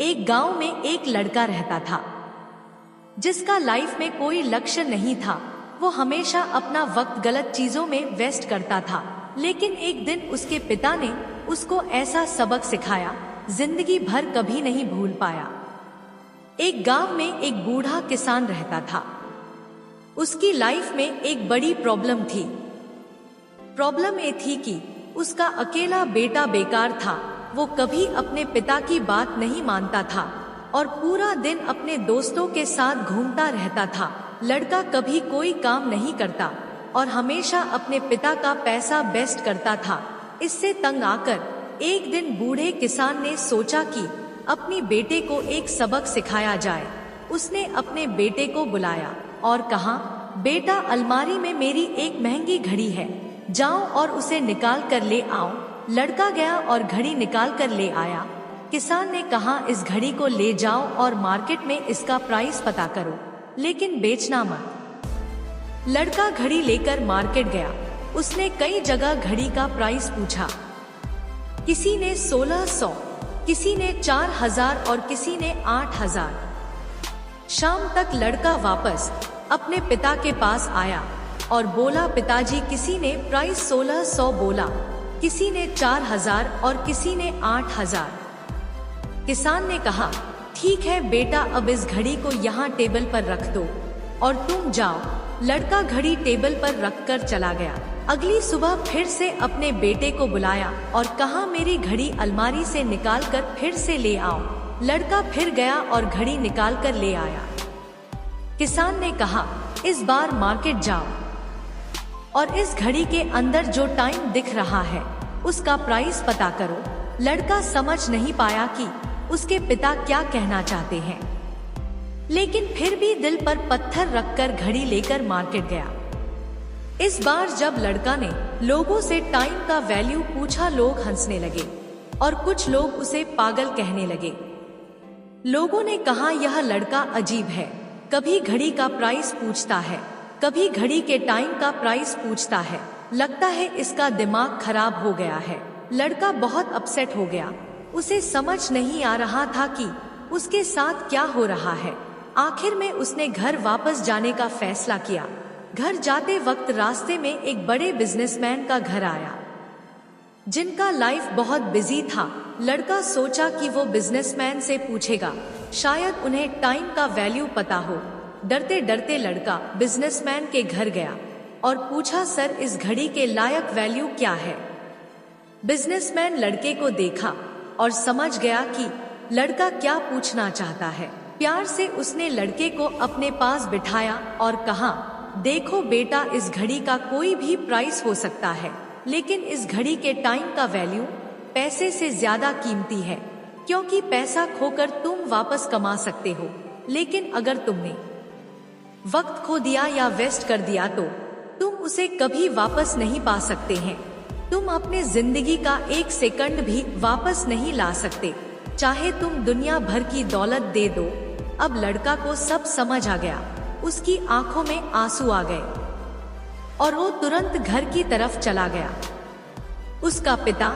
एक गांव में एक लड़का रहता था जिसका लाइफ में कोई लक्ष्य नहीं था। वो हमेशा अपना वक्त गलत चीजों में वेस्ट करता था। लेकिन एक दिन उसके पिता ने उसको ऐसा सबक सिखाया, जिंदगी भर कभी नहीं भूल पाया। एक गांव में एक बूढ़ा किसान रहता था। उसकी लाइफ में एक बड़ी प्रॉब्लम थी। प्रॉब्लम ये थी कि उसका अकेला बेटा बेकार था। वो कभी अपने पिता की बात नहीं मानता था और पूरा दिन अपने दोस्तों के साथ घूमता रहता था। लड़का कभी कोई काम नहीं करता और हमेशा अपने पिता का पैसा वेस्ट करता था। इससे तंग आकर एक दिन बूढ़े किसान ने सोचा कि अपनी बेटे को एक सबक सिखाया जाए। उसने अपने बेटे को बुलाया और कहा, बेटा, अलमारी में मेरी एक महंगी घड़ी है, जाओ और उसे निकाल कर ले आओ। लड़का गया और घड़ी निकाल कर ले आया। किसान ने कहा, इस घड़ी को ले जाओ और मार्केट में इसका प्राइस पता करो, लेकिन बेचना मत। लड़का घड़ी लेकर मार्केट गया। उसने कई जगह घड़ी का प्राइस पूछा। किसी ने 1600, किसी ने 4000 और किसी ने 8000। शाम तक लड़का वापस अपने पिता के पास आया और बोला, पिताजी, किसी ने प्राइस 1600 बोला, किसी ने 4000 और किसी ने 8000। किसान ने कहा, ठीक है बेटा, अब इस घड़ी को यहाँ टेबल पर रख दो और तुम जाओ। लड़का घड़ी टेबल पर रखकर चला गया। अगली सुबह फिर से अपने बेटे को बुलाया और कहा, मेरी घड़ी अलमारी से निकाल कर फिर से ले आओ। लड़का फिर गया और घड़ी निकाल कर ले आया। किसान ने कहा, इस बार मार्केट जाओ और इस घड़ी के अंदर जो टाइम दिख रहा है उसका प्राइस पता करो। लड़का समझ नहीं पाया कि उसके पिता क्या कहना चाहते हैं, लेकिन फिर भी दिल पर पत्थर रखकर घड़ी लेकर मार्केट गया। इस बार जब लड़का ने लोगों से टाइम का वैल्यू पूछा, लोग हंसने लगे और कुछ लोग उसे पागल कहने लगे। लोगों ने कहा, यह लड़का अजीब है, कभी घड़ी का प्राइस पूछता है, कभी घड़ी के टाइम का प्राइस पूछता है। लगता है इसका दिमाग खराब हो गया है। लड़का बहुत अपसेट हो गया। उसे समझ नहीं आ रहा था कि उसके साथ क्या हो रहा है। आखिर में उसने घर वापस जाने का फैसला किया। घर जाते वक्त रास्ते में एक बड़े बिजनेसमैन का घर आया, जिनका लाइफ बहुत बिजी था। लड़का सोचा कि वो बिजनेसमैन से पूछेगा, शायद उन्हें टाइम का वैल्यू पता हो। डरते डरते लड़का बिजनेसमैन के घर गया और पूछा, सर, इस घड़ी के लायक वैल्यू क्या है? बिजनेसमैन लड़के को देखा और समझ गया कि लड़का क्या पूछना चाहता है। प्यार से उसने लड़के को अपने पास बिठाया और कहा, देखो बेटा, इस घड़ी का कोई भी प्राइस हो सकता है, लेकिन इस घड़ी के टाइम का वैल्यू पैसे से ज्यादा कीमती है, क्योंकि पैसा खोकर तुम वापस कमा सकते हो, लेकिन अगर तुमने वक्त खो दिया या वेस्ट कर दिया तो तुम उसे कभी वापस नहीं पा सकते हैं। तुम अपने जिंदगी का एक सेकंड भी वापस नहीं ला सकते, चाहे तुम दुनिया भर की दौलत दे दो। अब लड़का को सब समझ आ गया। उसकी आंखों में आंसू आ गए और वो तुरंत घर की तरफ चला गया। उसका पिता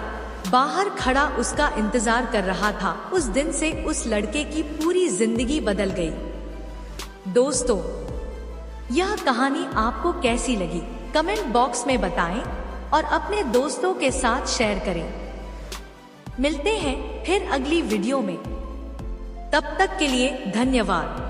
बाहर खड़ा उसका इंतजार कर रहा था। उस दिन से उस लड़के की पूरी जिंदगी बदल गई। दोस्तों, यह कहानी आपको कैसी लगी कमेंट बॉक्स में बताएं और अपने दोस्तों के साथ शेयर करें। मिलते हैं फिर अगली वीडियो में। तब तक के लिए धन्यवाद।